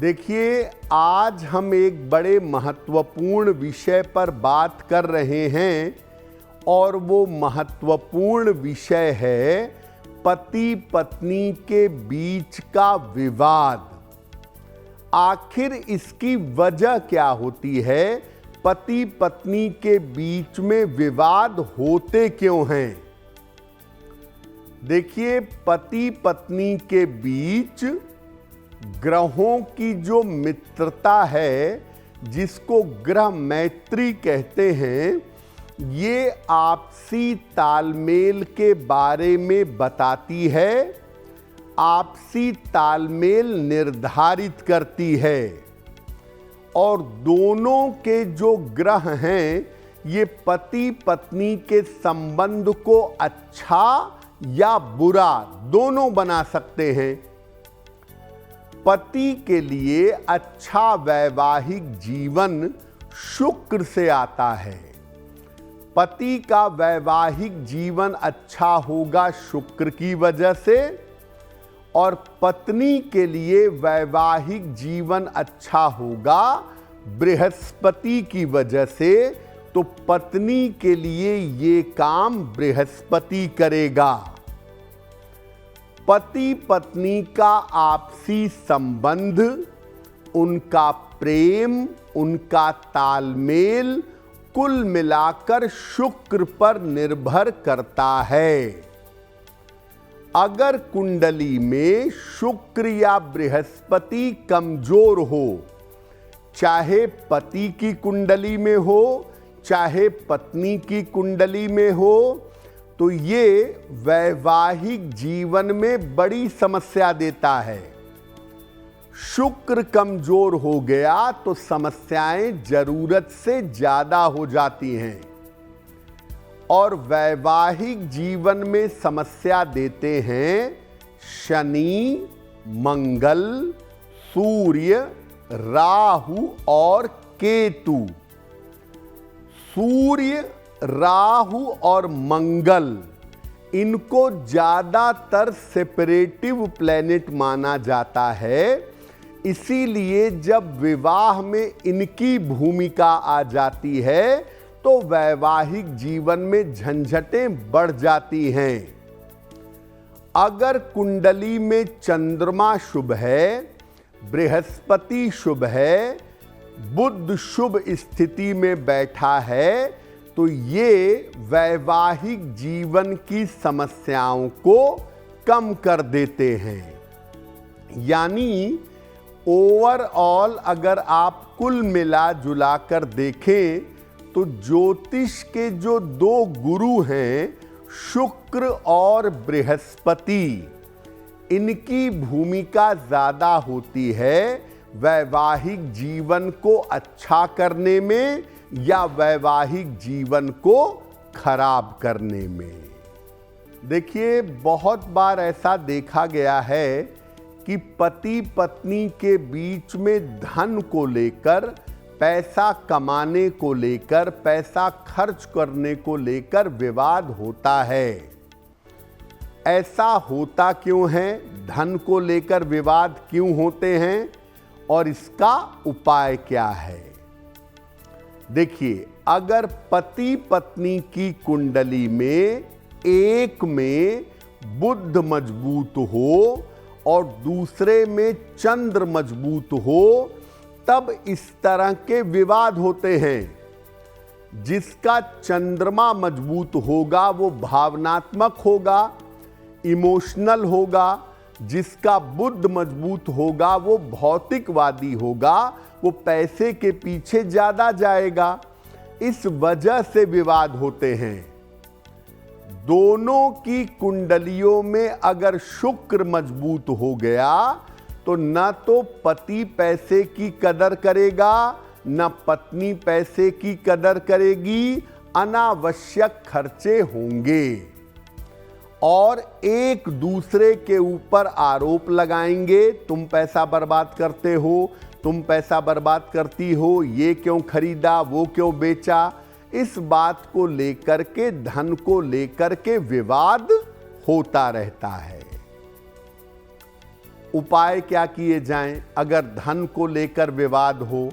देखिए, आज हम एक बड़े महत्वपूर्ण विषय पर बात कर रहे हैं और वो महत्वपूर्ण विषय है पति पत्नी के बीच का विवाद। आखिर इसकी वजह क्या होती है? पति पत्नी के बीच में विवाद होते क्यों हैं? देखिए, पति पत्नी के बीच ग्रहों की जो मित्रता है, जिसको ग्रह मैत्री कहते हैं, ये आपसी तालमेल के बारे में बताती है, आपसी तालमेल निर्धारित करती है। और दोनों के जो ग्रह हैं, ये पति पत्नी के संबंध को अच्छा या बुरा दोनों बना सकते हैं। पति के लिए अच्छा वैवाहिक जीवन शुक्र से आता है। पति का वैवाहिक जीवन अच्छा होगा शुक्र की वजह से, और पत्नी के लिए वैवाहिक जीवन अच्छा होगा बृहस्पति की वजह से। तो पत्नी के लिए ये काम बृहस्पति करेगा। पति पत्नी का आपसी संबंध, उनका प्रेम, उनका तालमेल कुल मिलाकर शुक्र पर निर्भर करता है। अगर कुंडली में शुक्र या बृहस्पति कमजोर हो, चाहे पति की कुंडली में हो, चाहे पत्नी की कुंडली में हो, तो ये वैवाहिक जीवन में बड़ी समस्या देता है। शुक्र कमजोर हो गया तो समस्याएं जरूरत से ज्यादा हो जाती हैं, और वैवाहिक जीवन में समस्या देते हैं शनि, मंगल, सूर्य, राहु और केतु। सूर्य, राहु और मंगल, इनको ज्यादातर सेपरेटिव प्लैनेट माना जाता है। इसीलिए जब विवाह में इनकी भूमिका आ जाती है तो वैवाहिक जीवन में झंझटें बढ़ जाती हैं। अगर कुंडली में चंद्रमा शुभ है, बृहस्पति शुभ है, बुध शुभ स्थिति में बैठा है, तो ये वैवाहिक जीवन की समस्याओं को कम कर देते हैं। यानी ओवरऑल अगर आप कुल मिला जुला कर देखें तो ज्योतिष के जो दो गुरु हैं, शुक्र और बृहस्पति, इनकी भूमिका ज्यादा होती है वैवाहिक जीवन को अच्छा करने में या वैवाहिक जीवन को खराब करने में। देखिए, बहुत बार ऐसा देखा गया है कि पति पत्नी के बीच में धन को लेकर, पैसा कमाने को लेकर, पैसा खर्च करने को लेकर विवाद होता है। ऐसा होता क्यों है? धन को लेकर विवाद क्यों होते हैं और इसका उपाय क्या है? देखिए, अगर पति पत्नी की कुंडली में एक में बुध मजबूत हो और दूसरे में चंद्र मजबूत हो, तब इस तरह के विवाद होते हैं। जिसका चंद्रमा मजबूत होगा वो भावनात्मक होगा, इमोशनल होगा। जिसका बुध मजबूत होगा वो भौतिकवादी होगा, वो पैसे के पीछे ज्यादा जाएगा। इस वजह से विवाद होते हैं। दोनों की कुंडलियों में अगर शुक्र मजबूत हो गया तो न तो पति पैसे की कदर करेगा, न पत्नी पैसे की कदर करेगी, अनावश्यक खर्चे होंगे और एक दूसरे के ऊपर आरोप लगाएंगे। तुम पैसा बर्बाद करते हो, तुम पैसा बर्बाद करती हो, ये क्यों खरीदा, वो क्यों बेचा। इस बात को लेकर के, धन को लेकर के विवाद होता रहता है। उपाय क्या किए जाएं अगर धन को लेकर विवाद हो?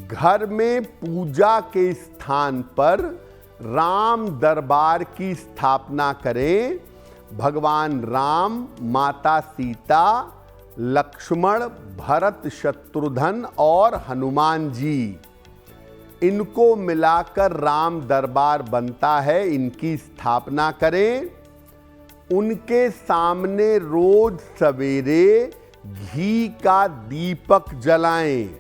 घर में पूजा के स्थान पर राम दरबार की स्थापना करें। भगवान राम, माता सीता, लक्ष्मण, भरत, शत्रुघ्न और हनुमान जी, इनको मिलाकर राम दरबार बनता है, इनकी स्थापना करें। उनके सामने रोज सवेरे घी का दीपक जलाएं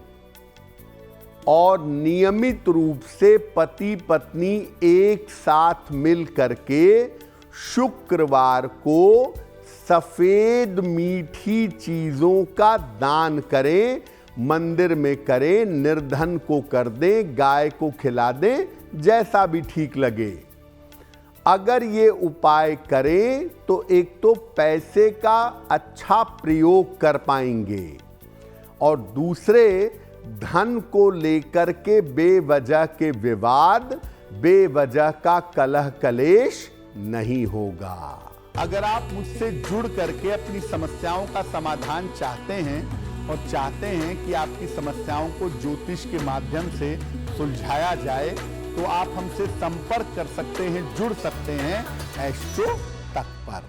और नियमित रूप से पति पत्नी एक साथ मिल करके शुक्रवार को सफेद मीठी चीजों का दान करें। मंदिर में करें, निर्धन को कर दें, गाय को खिला दें, जैसा भी ठीक लगे। अगर ये उपाय करें तो एक तो पैसे का अच्छा प्रयोग कर पाएंगे और दूसरे धन को लेकर के बेवजह के विवाद, बेवजह का कलह कलेश नहीं होगा। अगर आप मुझसे जुड़ करके अपनी समस्याओं का समाधान चाहते हैं और चाहते हैं कि आपकी समस्याओं को ज्योतिष के माध्यम से सुलझाया जाए, तो आप हमसे संपर्क कर सकते हैं, जुड़ सकते हैं एस्ट्रो तक पर।